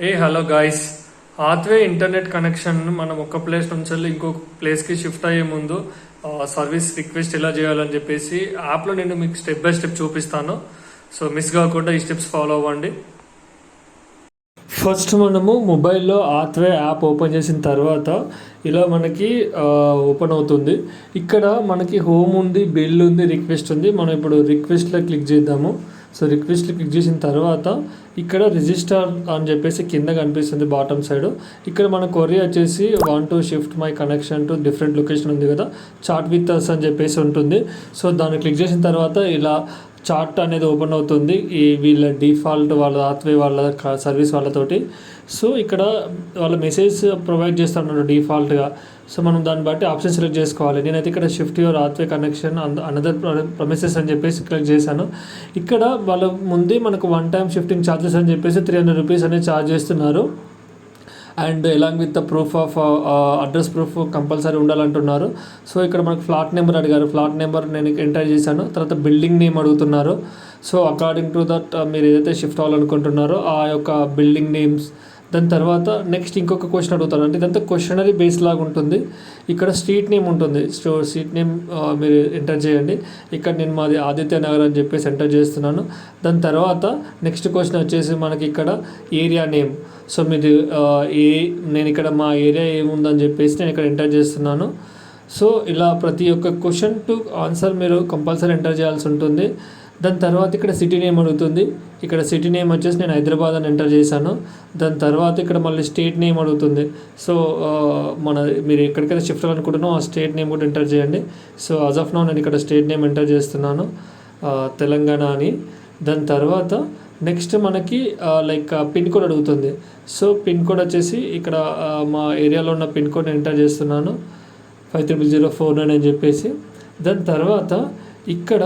Hello guys. Hathway internet connection మనం ఒక place నుంచి వెళ్ళి ఇంకొక ప్లేస్కి షిఫ్ట్ అయ్యే ముందు సర్వీస్ రిక్వెస్ట్ ఎలా చేయాలని చెప్పేసి యాప్లో నేను మీకు స్టెప్ బై స్టెప్ చూపిస్తాను. సో మిస్ కాకుండా ఈ స్టెప్స్ ఫాలో అవ్వండి. ఫస్ట్ మనము మొబైల్లో హాత్వే యాప్ ఓపెన్ చేసిన తర్వాత ఇలా మనకి ఓపెన్ అవుతుంది. ఇక్కడ మనకి హోమ్ ఉంది, బిల్ ఉంది, రిక్వెస్ట్ ఉంది. మనం ఇప్పుడు రిక్వెస్ట్లో క్లిక్ చేద్దాము. సో రిక్వెస్ట్ క్లిక్ చేసిన తర్వాత ఇక్కడ రిజిస్టర్ అని చెప్పేసి కింద కనిపిస్తుంది బాటమ్ సైడ్. ఇక్కడ మన కొరీ వచ్చేసి want to shift my connection to different location ఉంది కదా, చాట్ విత్ అస్ అని చెప్పేసి ఉంటుంది. సో దాన్ని క్లిక్ చేసిన తర్వాత ఇలా చాట్ అనేది ఓపెన్ అవుతుంది ఈ వీళ్ళ డిఫాల్ట్ వాళ్ళ హాత్వే వాళ్ళ సర్వీస్ వాళ్ళతోటి. సో ఇక్కడ వాళ్ళ మెసేజ్ ప్రొవైడ్ చేస్తున్నారు డిఫాల్ట్గా. సో మనం దాన్ని బట్టి ఆప్షన్ సెలెక్ట్ చేసుకోవాలి. నేనైతే ఇక్కడ shift your Hathway connection another premises అని చెప్పేసి క్లిక్ చేశాను. ఇక్కడ వాళ్ళ ముందే మనకు వన్ టైం షిఫ్టింగ్ ఛార్జెస్ అని చెప్పేసి 300 రూపీస్ అనేది ఛార్జ్ చేస్తున్నారు. And along with the proof of address proof compulsory ఉండాలంటున్నారు. సో ఇక్కడ మనకు ఫ్లాట్ నెంబర్ అడిగారు. ఫ్లాట్ నెంబర్ నేను ఎంటర్ చేశాను. తర్వాత బిల్డింగ్ నేమ్ అడుగుతున్నారు. సో అకార్డింగ్ టు దట్ మీరు ఏదైతే షిఫ్ట్ అవ్వాలనుకుంటున్నారో ఆ యొక్క బిల్డింగ్ నేమ్స్. దాని తర్వాత నెక్స్ట్ ఇంకొక క్వశ్చన్ అడుగుతారు. అంటే ఇదంతా క్వశ్చనరీ బేస్ లాగా ఉంటుంది. ఇక్కడ స్ట్రీట్ నేమ్ ఉంటుంది. స్ట్రీట్ నేమ్ మీరు ఎంటర్ చేయండి. ఇక్కడ నేను మాది ఆదిత్య నగర్ అని చెప్పేసి ఎంటర్ చేస్తున్నాను. దాని తర్వాత నెక్స్ట్ క్వశ్చన్ వచ్చేసి మనకి ఇక్కడ ఏరియా నేమ్. సో మీది నేను ఇక్కడ మా ఏరియా ఏముందని చెప్పేసి నేను ఇక్కడ ఎంటర్ చేస్తున్నాను. సో ఇలా ప్రతి ఒక్క క్వశ్చన్ టు ఆన్సర్ మీరు కంపల్సరీ ఎంటర్ చేయాల్సి ఉంటుంది. దాని తర్వాత ఇక్కడ సిటీ నేమ్ అడుగుతుంది. ఇక్కడ సిటీ నేమ్ వచ్చేసి నేను హైదరాబాద్ అని ఎంటర్ చేశాను. దాని తర్వాత ఇక్కడ మళ్ళీ స్టేట్ నేమ్ అడుగుతుంది. సో మీరు ఎక్కడికైతే షిఫ్ట్ అవ్వాలనుకుంటున్నారో ఆ స్టేట్ నేమ్ కూడా ఎంటర్ చేయండి. సో యాజ్ ఆఫ్ నౌ నేను ఇక్కడ స్టేట్ నేమ్ ఎంటర్ చేస్తున్నాను, తెలంగాణ అని. దాని తర్వాత నెక్స్ట్ మనకి పిన్ కోడ్ అడుగుతుంది. సో పిన్ కోడ్ వచ్చేసి ఇక్కడ మా ఏరియాలో ఉన్న పిన్ కోడ్ ఎంటర్ చేస్తున్నాను, 5304 అని చెప్పేసి. దాని తర్వాత ఇక్కడ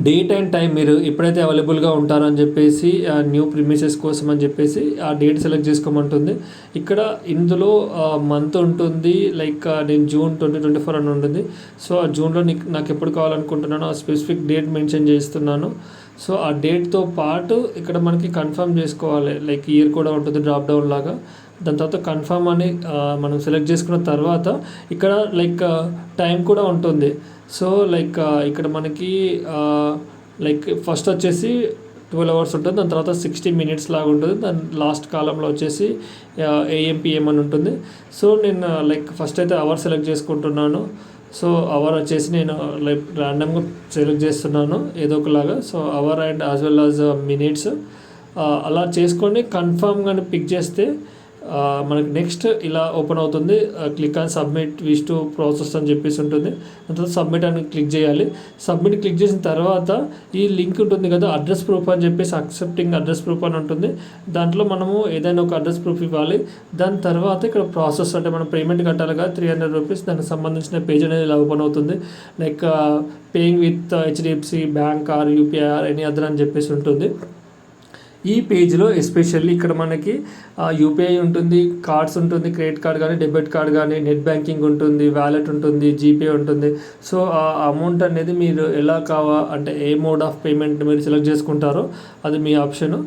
డేట్ అండ్ టైం మీరు ఎప్పుడైతే అవైలబుల్గా ఉంటారని చెప్పేసి న్యూ ప్రిమిసెస్ కోసం అని చెప్పేసి ఆ డేట్ సెలెక్ట్ చేసుకోమంటుంది. ఇక్కడ ఇందులో మంత్ ఉంటుంది. నేను జూన్ 2024 అని ఉంటుంది. సో ఆ జూన్లో నాకు ఎప్పుడు కావాలనుకుంటున్నానో ఆ స్పెసిఫిక్ డేట్ మెన్షన్ చేస్తున్నాను. సో ఆ డేట్తో పాటు ఇక్కడ మనకి కన్ఫర్మ్ చేసుకోవాలి. ఇయర్ కూడా ఉంటుంది డ్రాప్ డౌన్ లాగా. దాని తర్వాత కన్ఫర్మ్ అని మనం సెలెక్ట్ చేసుకున్న తర్వాత ఇక్కడ టైం కూడా ఉంటుంది. సో ఇక్కడ మనకి ఫస్ట్ వచ్చేసి 12 అవర్స్ ఉంటుంది. దాని తర్వాత 60 మినిట్స్ లాగా ఉంటుంది. దాని లాస్ట్ కాలంలో వచ్చేసి AM PM అని ఉంటుంది. సో నేను ఫస్ట్ అయితే అవర్ సెలెక్ట్ చేసుకుంటున్నాను. సో అవర్ వచ్చేసి నేను ర్యాండమ్గా సెలెక్ట్ చేస్తున్నాను ఏదో ఒకలాగా. So our and as well as minutes అలా చేసుకొని కన్ఫర్మ్గా పిక్ చేస్తే మనకి నెక్స్ట్ ఇలా ఓపెన్ అవుతుంది. Click on submit wish to process అని చెప్పేసి ఉంటుంది. దాని తర్వాత సబ్మిట్ అని క్లిక్ చేయాలి. సబ్మిట్ క్లిక్ చేసిన తర్వాత ఈ లింక్ ఉంటుంది కదా, అడ్రస్ ప్రూఫ్ అని చెప్పేసి అక్సెప్టింగ్ అడ్రస్ ప్రూఫ్ అని ఉంటుంది. దాంట్లో మనము ఏదైనా ఒక అడ్రస్ ప్రూఫ్ ఇవ్వాలి. దాని తర్వాత ఇక్కడ ప్రాసెస్ అంటే మనం పేమెంట్ కట్టాలి కదా 300 రూపీస్. దానికి సంబంధించిన పేజ్ అనేది ఇలా ఓపెన్ అవుతుంది. Paying with HDFC bank or UPI or any other అని చెప్పేసి ఉంటుంది. ఈ పేజ్లో ఎస్పెషల్లీ ఇక్కడ మనకి UPI ఉంటుంది, కార్డ్స్ ఉంటుంది, క్రెడిట్ కార్డ్ కానీ డెబిట్ కార్డ్ కానీ, నెట్ బ్యాంకింగ్ ఉంటుంది, వ్యాలెట్ ఉంటుంది, జీపే ఉంటుంది. సో ఆ అమౌంట్ అనేది మీరు ఎలా అంటే ఏ మోడ్ ఆఫ్ పేమెంట్ మీరు సెలెక్ట్ చేసుకుంటారో అది మీ ఆప్షను.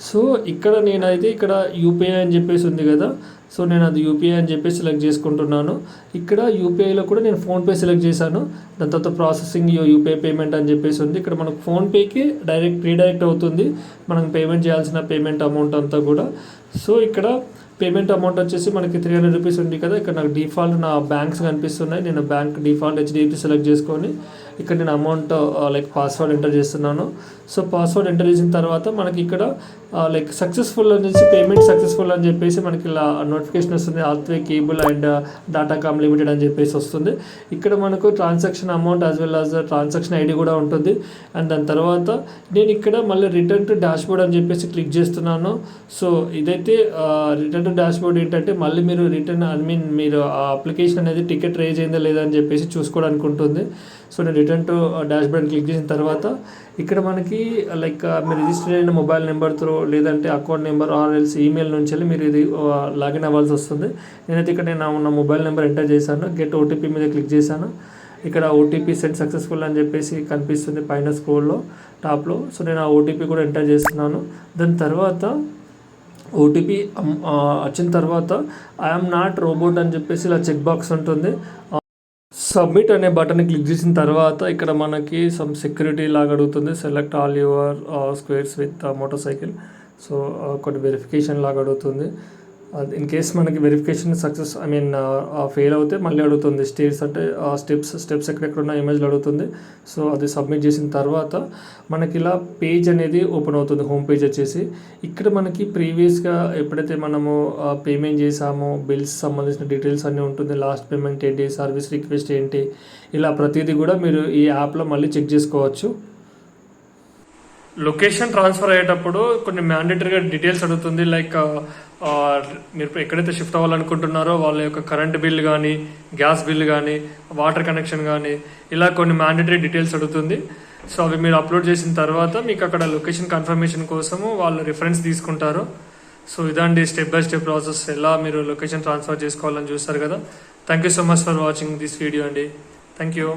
సో ఇక్కడ నేనైతే ఇక్కడ UPI అని చెప్పేసి ఉంది కదా, సో నేను అది UPI అని చెప్పేసి సెలెక్ట్ చేసుకుంటున్నాను. ఇక్కడ UPIలో కూడా నేను ఫోన్పే సెలెక్ట్ చేశాను. దాని తర్వాత ప్రాసెసింగ్ UPI పేమెంట్ అని చెప్పేసి ఉంది. ఇక్కడ మనకు ఫోన్పేకి రీడైరెక్ట్ అవుతుంది మనం పేమెంట్ చేయాల్సిన పేమెంట్ అమౌంట్ అంతా కూడా. సో ఇక్కడ పేమెంట్ అమౌంట్ వచ్చేసి మనకి 300 రూపీస్ ఉంది కదా. ఇక్కడ నాకు డిఫాల్ట్ నా బ్యాంక్స్ కనిపిస్తున్నాయి. నేను బ్యాంక్ డిఫాల్ట్ HDFC సెలెక్ట్ చేసుకొని ఇక్కడ నేను అమౌంట్ పాస్వర్డ్ ఎంటర్ చేస్తున్నాను. సో పాస్వర్డ్ ఎంటర్ చేసిన తర్వాత మనకి ఇక్కడ సక్సెస్ఫుల్ అనేసి పేమెంట్ సక్సెస్ఫుల్ అని చెప్పేసి మనకి ఇలా నోటిఫికేషన్ వస్తుంది. హాత్వే కేబుల్ అండ్ డాటాకామ్ లిమిటెడ్ అని చెప్పేసి వస్తుంది. ఇక్కడ మనకు transaction amount as well as transaction ID కూడా ఉంటుంది. అండ్ దాని తర్వాత నేను ఇక్కడ మళ్ళీ రిటర్న్ టు డాష్బోర్డ్ అని చెప్పేసి క్లిక్ చేస్తున్నాను. సో ఇదైతే రిటర్న్ టు డాష్బోర్డ్ ఏంటంటే మళ్ళీ మీరు మీరు ఆ అప్లికేషన్ అనేది టికెట్ రేజ్ అయిందా లేదా అని చెప్పేసి చూసుకోవడానికి ఉంటుంది. సో నేను రిటర్న్ టు డాష్బోర్డ్ క్లిక్ చేసిన తర్వాత ఇక్కడ మనకి మీరు రిజిస్టర్ అయిన మొబైల్ నెంబర్తో లేదంటే అకౌంట్ నెంబర్ ఆర్ఎల్స్ ఈమెయిల్ నుంచి వెళ్ళి మీరు ఇది లాగిన్ అవ్వాల్సి వస్తుంది. నేనైతే ఇక్కడ నా మొబైల్ నెంబర్ ఎంటర్ చేశాను. గెట్ OTP మీద క్లిక్ చేశాను. ఇక్కడ ఓటీపీ సెండ్ సక్సెస్ఫుల్ అని చెప్పేసి కనిపిస్తుంది పైన స్క్రోల్లో టాప్లో. సో నేను ఆ ఓటీపీ కూడా ఎంటర్ చేస్తున్నాను. దాని తర్వాత ఓటీపీ వచ్చిన తర్వాత ఐఎమ్ నాట్ రోబోట్ అని చెప్పేసి ఇలా చెక్ బాక్స్ ఉంటుంది. సబ్మిట్ అనే బటన్ క్లిక్ చేసిన తర్వాత ఇక్కడ మనకి సమ్ సెక్యూరిటీ లాగా అడుగుతుంది. Select all your squares with motor cycle. So కొన్ని వెరిఫికేషన్ లాగా అడుగుతుంది. ఇన్ కేస్ మనకి వెరిఫికేషన్ సక్సెస్ ఫెయిల్ అవుతే మళ్ళీ అడుగుతుంది. స్టేట్స్ అంటే స్టెప్స్ ఎక్కడెక్కడ ఉన్న ఇమేజ్లు అడుగుతుంది. సో అది సబ్మిట్ చేసిన తర్వాత మనకి ఇలా పేజ్ అనేది ఓపెన్ అవుతుంది. హోమ్ పేజ్ వచ్చేసి ఇక్కడ మనకి ప్రీవియస్గా ఎప్పుడైతే మనము పేమెంట్ చేసామో బిల్స్ సంబంధించిన డీటెయిల్స్ అన్నీ ఉంటుంది. లాస్ట్ పేమెంట్ ఏంటి, సర్వీస్ రిక్వెస్ట్ ఏంటి, ఇలా ప్రతిదీ కూడా మీరు ఈ యాప్లో మళ్ళీ చెక్ చేసుకోవచ్చు. లొకేషన్ ట్రాన్స్ఫర్ అయ్యేటప్పుడు కొన్ని మ్యాండేటరీగా డీటెయిల్స్ అడుగుతుంది. లైక్ మీరు ఎక్కడైతే షిఫ్ట్ అవ్వాలనుకుంటున్నారో వాళ్ళ యొక్క కరెంట్ బిల్ కానీ, గ్యాస్ బిల్ కానీ, వాటర్ కనెక్షన్ కానీ, ఇలా కొన్ని మ్యాండేటరీ డీటెయిల్స్ అడుగుతుంది. సో అవి మీరు అప్లోడ్ చేసిన తర్వాత మీకు అక్కడ లొకేషన్ కన్ఫర్మేషన్ కోసము వాళ్ళు రిఫరెన్స్ తీసుకుంటారు. సో ఇదండి స్టెప్ బై స్టెప్ ప్రాసెస్, ఎలా మీరు లొకేషన్ ట్రాన్స్ఫర్ చేసుకోవాలని చూస్తారు కదా. Thank you so much for watching this video అండి. Thank you.